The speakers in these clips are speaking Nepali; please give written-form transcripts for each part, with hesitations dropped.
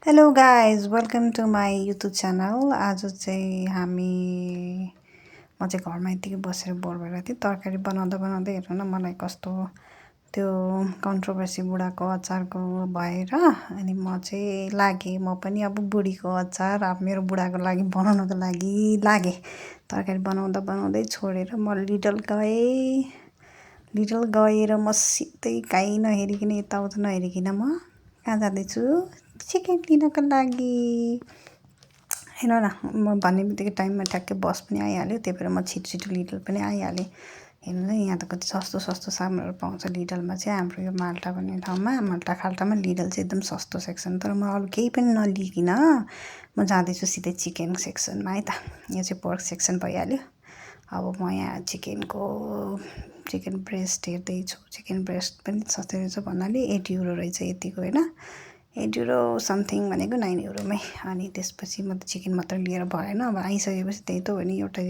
Hello guys welcome to my YouTube channel. आज चाहिँ म चाहिँ घरमा यत्तिकै बसेर बोर भइरहेको थिएँ। तरकारी बनाउँदा बनाउँदै हेर्नु न मलाई कस्तो त्यो कन्ट्रोभर्सी बुढाको अचारको भएर अनि म चाहिँ लागेँ म पनि अब बुढीको अचार अब मेरो बुढाको लागि बनाउनको लागि लागेँ। तरकारी बनाउँदा बनाउँदै छोडेर म लिडल गएर म सिधै काहीँ नहेरिकन यताउता नहेरिकन म कहाँ जाँदैछु चिकन लिनको लागि। हेर न म भन्ने बित्तिकै टाइममा ठ्याक्कै बस पनि आइहाल्यो, त्यही भएर म छिटो छिटो लिडल पनि आइहालेँ। हेर्नु न यहाँ त कति सस्तो सस्तो सामानहरू पाउँछ लिडलमा चाहिँ। हाम्रो यो माल्टा भन्ने ठाउँमा माल्टा खाल्टामा लिडल चाहिँ एकदम सस्तो सेक्सन। तर म अरू केही पनि नलिइकन म जाँदैछु सिधै चिकन सेक्सनमा है त। यो चाहिँ पोर्क सेक्सन भइहाल्यो। अब म यहाँ चिकन ब्रेस्ट हेर्दैछु। चिकन ब्रेस्ट पनि सस्तै रहेछ भन्नाले 8 युरो रहेछ यतिको होइन, 8 युरो समथिङ भनेको 9 युरोमै। अनि त्यसपछि म त चिकन मात्र लिएर भएन, अब आइसकेपछि त्यही त हो नि, एउटा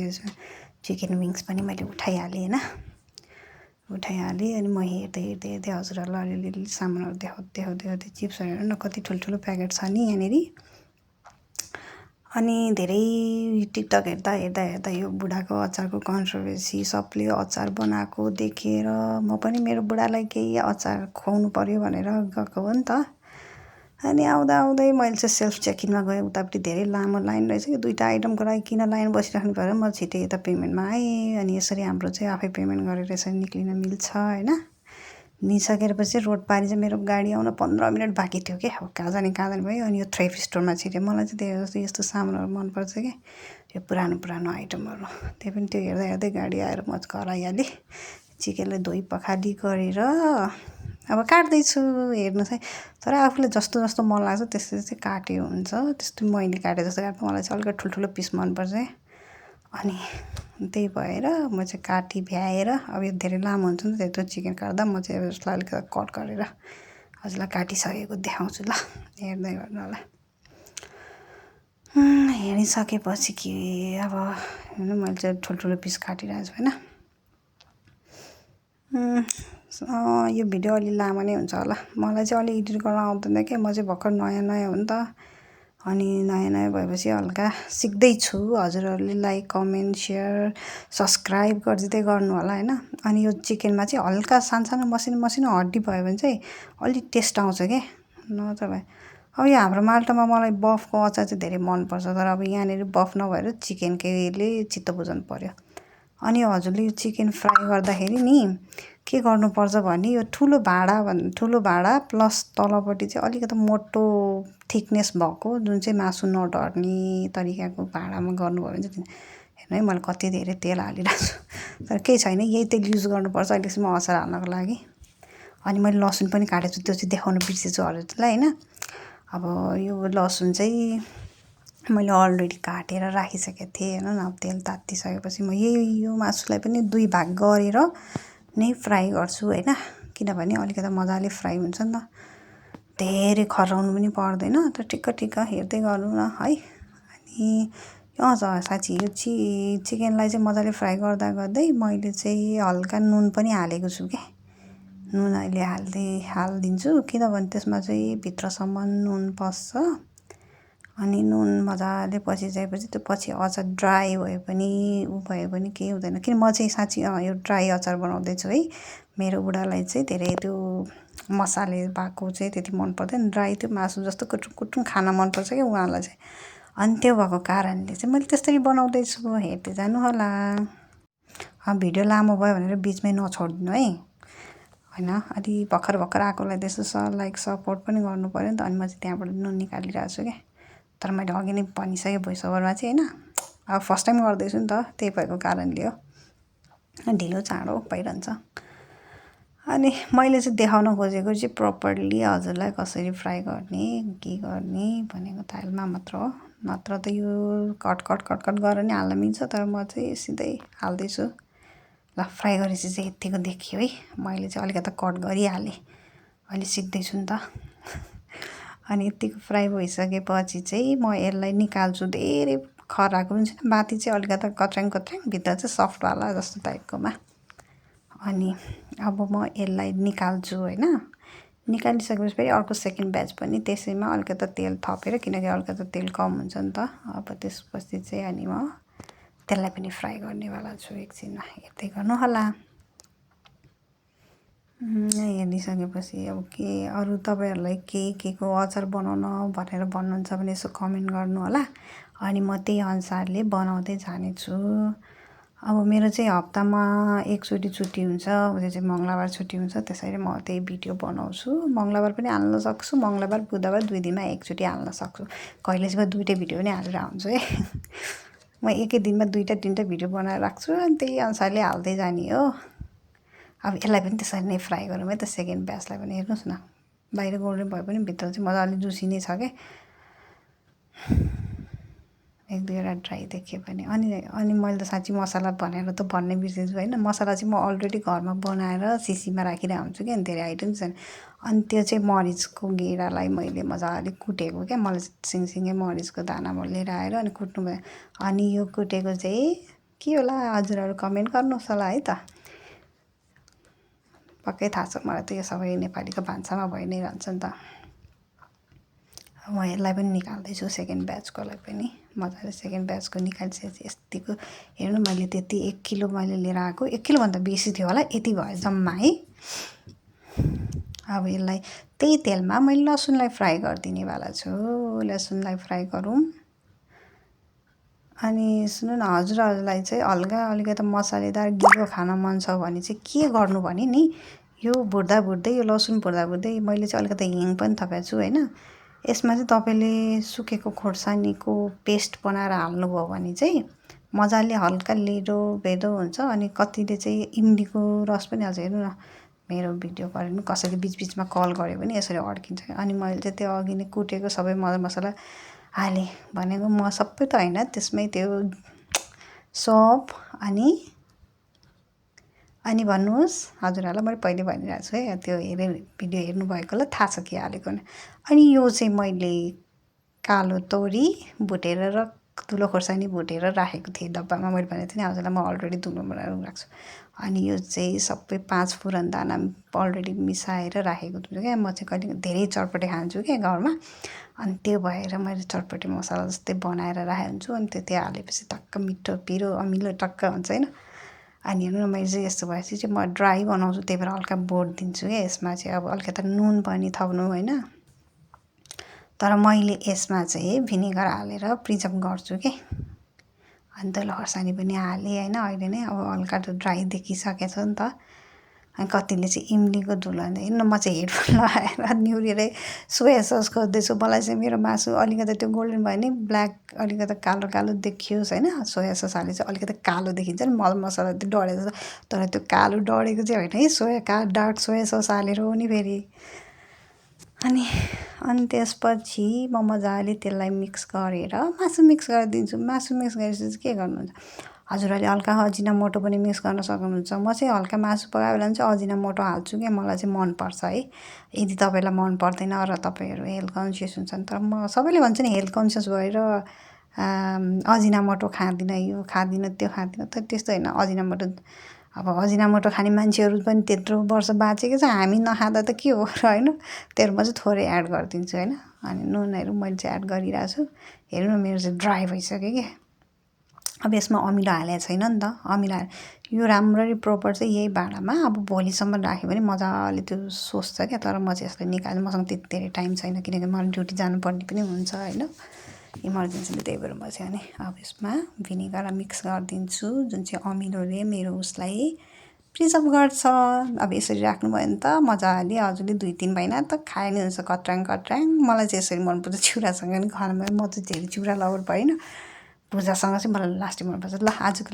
चिकन विङ्स पनि मैले उठाइहालेँ होइन, उठाइहालेँ। अनि म हेर्दै हेर्दै हेर्दै हजुरहरूलाई अलिअलि सामानहरू देखाउँदै चिप्सहरू हेर्नु न कति ठुल्ठुलो प्याकेट छ नि यहाँनिर। अनि धेरै टिकटक हेर्दा हेर्दा हेर्दा यो बुढाको अचारको कन्ट्रोभर्सी सबले अचार बनाएको देखेर म पनि मेरो बुढालाई केही अचार खुवाउनु पऱ्यो भनेर गएको हो नि त। अनि आउँदा आउँदै मैले चाहिँ सेल्फ चेक इनमा गएँ। उतापट्टि धेरै लामो लाइन रहेछ कि दुईवटा आइटमको लागि किन लाइन बसिराख्नु पऱ्यो। म छिटै यता पेमेन्टमा आएँ। अनि यसरी हाम्रो चाहिँ आफै पेमेन्ट गरेर यसरी निक्लिन मिल्छ होइन। निसकेपछि रोड पारि चाहिँ मेरो गाडी आउन 15 मिनट बाँकी थियो क्या। अब कहाँ जाने भयो। अनि यो थ्रिफ्ट स्टोरमा छिरेँ। मलाई चाहिँ त्यही यस्तो सामानहरू मनपर्छ क्या, यो पुरानो आइटमहरू। त्यही पनि त्यो हेर्दा हेर्दै गाडी आएर म घर आइहालेँ। चिकनलाई धोइ पखाली गरेर अब काट्दैछु हेर्नुहोस् है। तर आफूले जस्तो जस्तो मन लाग्छ त्यस्तो चाहिँ काट्यो हुन्छ। त्यस्तो मैले काटे जस्तो काट्नु मलाई चाहिँ अलिकति ठुल्ठुलो पिस मनपर्छ है। अनि त्यही भएर म चाहिँ काटी भ्याएर अब यो धेरै लामो हुन्छ नि त त्यो चिकन काट्दा, म चाहिँ अब यसलाई अलिकति कट गरेर हजुरलाई काटिसकेको देखाउँछु ल, हेर्दै गर्नु होला। हेरिसकेपछि कि अब हेर्नु मैले चाहिँ ठुल्ठुलो पिस काटिरहेको छु होइन। यो भिडियो अलि लामो नै हुन्छ होला। मलाई चाहिँ अलि एडिट गर्न आउँदैन क्या, म चाहिँ भर्खर नयाँ हो नि त। अनि नयाँ भएपछि हल्का सिक्दैछु। हजुरहरूले लाइक कमेन्ट सेयर सब्सक्राइब गरिदिँदै गर्नु होला होइन। अनि यो चिकनमा चाहिँ हल्का सानो मसिनो हड्डी भयो भने चाहिँ अलिक टेस्ट आउँछ क्या, नत्र भए अब यो हाम्रो माल्टामा मलाई बफको अचार चाहिँ धेरै मनपर्छ। तर अब यहाँनिर बफ नभएर चिकनकैले चित्त बुझाउनु पऱ्यो। अनि हजुरले यो चिकन फ्राई गर्दाखेरि नि के गर्नुपर्छ भने यो ठुलो भाँडा प्लस तलपट्टि चाहिँ अलिकति मोटो थिकनेस भएको जुन चाहिँ मासु नढड्ने तरिकाको भाँडामा गर्नुभयो भने चाहिँ हेर्नु है मैले कति धेरै तेल हालिरहेको छु। तर केही छैन, यही तेल युज गर्नुपर्छ अहिलेसम्म अचार हाल्नको लागि। अनि मैले लसुन पनि काटेको छु, त्यो चाहिँ देखाउनु बिर्सेछु हजुरलाई होइन। अब यो लसुन चाहिँ मैले अलरेडी काटेर राखिसकेको थिएँ हेर्नु न। अब तेल तात्तिसकेपछि म यो मासुलाई पनि 2 भाग गरेर नै फ्राई गर्छु होइन, किनभने अलिकति मजाले फ्राई हुन्छ नि त, धेरै खराउनु पनि पर्दैन। त ठिक्क हेर्दै गर्नु न है। अनि साँच्ची यो चिकनलाई चाहिँ मजाले फ्राई गर्दा गर्दै मैले चाहिँ हल्का नुन पनि हालेको छु क्या। नुन अहिले हालिदिन्छु किनभने त्यसमा चाहिँ भित्रसम्म नुन पस्छ। अनि नुन मजाले पसिसकेपछि त्यो पछि अचार ड्राई भए पनि भयो भने केही हुँदैन। किन म चाहिँ साँच्ची यो ड्राई अचार बनाउँदैछु है। मेरो बुढालाई चाहिँ धेरै त्यो मसाले भएको चाहिँ त्यति मन पर्दैन, ड्राई त्यो मासु जस्तो कुटुङ खान मनपर्छ क्या उहाँलाई चाहिँ। अनि त्यो भएको कारणले चाहिँ मैले त्यसरी बनाउँदैछु, हेर्दै जानु होला। भिडियो लामो भयो भनेर बिचमै नछोडिदिनु है होइन। अलि भर्खर आएकोलाई त्यस्तो लाइक सपोर्ट पनि गर्नु पऱ्यो नि त। अनि म चाहिँ त्यहाँबाट नुन निकालिरहेको छु क्या। तर मैले अघि नै भनिसकेँ भोइस ओभरमा चाहिँ होइन, अब फर्स्ट टाइम गर्दैछु नि त, त्यही भएको कारणले हो, ढिलो चाँडो भइरहन्छ। अनि मैले चाहिँ देखाउन खोजेको चाहिँ प्रपरली हजुरलाई कसरी फ्राई गर्ने के गर्ने भनेको तालमा मात्र हो। नत्र त यो कट गरेर नि हाल्न मिल्छ, तर म चाहिँ सिधै हाल्दैछु ल। फ्राई गरेपछि चाहिँ यत्तिको देखियो है, मैले चाहिँ अलिकति कट गरिहालेँ, अहिले सिक्दैछु नि त। अनि यत्तिको फ्राई भइसकेपछि चाहिँ म यसलाई निकाल्छु। धेरै खराएको पनि छैन, माथि चाहिँ अलिकति कच्राङ भित्र चाहिँ सफ्टवाला जस्तो टाइपकोमा। अनि अब म यसलाई निकाल्छु होइन। निकालिसकेपछि फेरि अर्को सेकेन्ड ब्याच पनि त्यसैमा अलिकति तेल थपेर, किनकि अलिकति तेल कम हुन्छ नि त। अब त्यसपछि चाहिँ अनि म त्यसलाई पनि फ्राई गर्नेवाला छु। एकछिनमा हेर्दै गर्नु होला। हेरिसकेपछि अब के अरू तपाईँहरूलाई के को अचार बनाउन भनेर भन्नुहुन्छ भने यसो कमेन्ट गर्नु होला। अनि म त्यही अनुसारले बनाउँदै जानेछु। अब मेरो चाहिँ हप्तामा एकचोटि छुट्टी हुन्छ, त्यो चाहिँ मङ्गलबार छुट्टी हुन्छ। त्यसैले म त्यही भिडियो बनाउँछु। मङ्गलबार पनि हाल्न सक्छु, मङ्गलबार बुधबार 2 दिनमा एकचोटि हाल्न सक्छु। कहिले चाहिँ म 2टै भिडियो पनि हालेर आउँछु है। म एकै दिनमा 2टा 3टा भिडियो बनाएर राख्छु अनि त्यही अनुसारले हाल्दै जाने हो। अब यसलाई पनि त्यसरी नै फ्राई गरौँ है त। सेकेन्ड ब्याचलाई पनि हेर्नुहोस् न, बाहिर गोल्डन भए पनि भित्र चाहिँ मजाले जुसी नै छ क्या। 1-2वटा ड्राई देखियो भने अनि मैले त साँच्ची मसला भनेर त भन्नै बिर्सेछु होइन। मसला चाहिँ म अलरेडी घरमा बनाएर सिसीमा राखिरहेको हुन्छु क्या। धेरै आइटम छैन। अनि त्यो चाहिँ मरिचको गेडालाई मैले मजाले कुटेको क्या। मलाई सिङसिङे मरिचको दाना म लिएर आएर अनि कुट्नु भयो। अनि यो कुटेको चाहिँ के होला हजुरहरू कमेन्ट गर्नुहोस् होला है त। पक्कै थाहा छ मलाई त यो सबै नेपालीको भान्सामा भइ नै रहन्छ नि त। म यसलाई पनि निकाल्दैछु, सेकेन्ड ब्याचकोलाई पनि मजाले। सेकेन्ड ब्याचको निकालिसकेपछि यतिको हेर्नु, मैले त्यति 1 किलो मैले लिएर आएको। 1 किलोभन्दा बेसी थियो होला, यति भयो जम्मा है। अब यसलाई त्यही तेलमा मैले लसुनलाई फ्राई गरिदिनेवाला छु। लसुनलाई फ्राई गरौँ। अनि सुन्नु न, हजुरहरूलाई चाहिँ हल्का अलिकति मसालेदार गिलो खान मन छ भने चाहिँ के गर्नु भने नि, यो भुट्दै यो लसुन भुट्दै मैले चाहिँ अलिकति हिङ पनि थपेको छु होइन। यसमा चाहिँ तपाईँले सुकेको खोर्सानीको पेस्ट बनाएर हाल्नुभयो भने चाहिँ मजाले हल्का लिडो भेदो हुन्छ। अनि कतिले चाहिँ इमलीको रस पनि हाल्छ। हेर्नु न, मेरो भिडियो गरेर कसैले बिचबिचमा कल गर्यो भने यसरी अड्किन्छ। अनि मैले चाहिँ त्यो अघि नै कुटेको सबै मसला हालेँ। भनेको म सबै त होइन, त्यसमै त्यो सौँफ अनि भन्नुहोस् हजुरहरूलाई मैले पहिले भनिरहेको छु है। त्यो भिडियो हेर्नुभएकोलाई थाहा छ के हालेको नि। अनि यो चाहिँ मैले कालो तोरी भुटेर र धुलो खोर्सानी भुटेर राखेको थिएँ डब्बामा। मैले भनेको थिएँ नि हजुरलाई, म अलरेडी धुलो बनाएर राख्छु। अनि यो चाहिँ सबै 5 फुरन दाना अलरेडी मिसाएर राखेको हुन्छु क्या। म चाहिँ कहिले धेरै चटपटे खान्छु क्या घरमा। अनि त्यो भएर मैले चटपटे मसला जस्तै बनाएर राखेको हुन्छु। अनि त्यो हालेपछि टक्क मिठो पिरो अमिलो टक्क हुन्छ होइन। अनि हेर्नु न, मैले चाहिँ यस्तो भएपछि चाहिँ म ड्राई बनाउँछु, त्यही भएर हल्का बोट दिन्छु क्या। यसमा चाहिँ अब अलिकति नुन पनि थप्नु होइन। तर मैले यसमा चाहिँ भिनेगर हालेर प्रिजर्भ गर्छु के। अनि धुलो खोर्सानी पनि हालेँ होइन। अहिले नै अब हल्का ड्राई देखिसकेछ नि त। अनि कतिले चाहिँ इमलीको धुलो हेर्नु, म चाहिँ हेडफोन लगाएर निहुरेरै सोया सस खोज्दैछु। मलाई चाहिँ मेरो मासु अलिकति त्यो गोल्डन भयो नि, ब्ल्याक अलिकति कालो कालो देखियोस् होइन। सोया सस हाले चाहिँ अलिकति कालो देखिन्छ नि, मसला त्यो डढेको छ। तर त्यो कालो डढेको चाहिँ होइन है, डार्क सोया सस हालेर हो नि फेरि। अनि त्यसपछि म मजाले त्यसलाई मिक्स गरेर मासु मिक्स गरिदिन्छु। मासु मिक्स गरेपछि के गर्नुहुन्छ हजुरहरूले, हल्का अजिनामोटो पनि मिक्स गर्न सक्नुहुन्छ। म चाहिँ हल्का मासु पकायो भने चाहिँ अजिनामोटो हाल्छु क्या, मलाई चाहिँ मनपर्छ है। यदि तपाईँलाई मन पर्दैन र तपाईँहरू हेल्थ कन्सियस हुन्छन्, तर म सबैले भन्छ नि हेल्थ कन्सियस भएर अजिनामोटो खाँदिनँ, यो खाँदिनँ त्यो खाँदिनँ, तर त्यस्तो होइन। अजिनामोटो खाने मान्छेहरू पनि त्यत्रो वर्ष बाँचेको छ, हामी नखाँदा त के हो र होइन। त्यही भएर म चाहिँ थोरै एड गरिदिन्छु होइन। अनि नुनहरू मैले चाहिँ एड गरिरहेको छु। हेर्नु न, मेरो चाहिँ ड्राई भइसक्यो कि। अब यसमा अमिलो हालेको छैन नि त। अमिलो यो राम्ररी प्रोपर चाहिँ यही भाँडामा अब भोलिसम्म राख्यो भने मजाले त्यो सोच्छ क्या। तर म चाहिँ यसलाई निकाल्नु, मसँग त्यति धेरै टाइम छैन, किनकि मलाई ड्युटी जानुपर्ने पनि हुन्छ होइन, इमर्जेन्सीले। त्यही भएर म चाहिँ अनि अब यसमा भिनेगर मिक्स गरिदिन्छु, जुन चाहिँ अमिलोले मेरो उसलाई प्रिजर्भ गर्छ। अब यसरी राख्नुभयो भने त मजाले हजुरले 2-3 महिना त खाए नि हुन्छ कट्र्याङ। मलाई चाहिँ यसरी मनपर्छ, चिउरासँग नि घरमा। म चाहिँ धेरै चिउरा लभर भएन, भुजासँग चाहिँ मलाई लास्टै मनपर्छ। ल आजको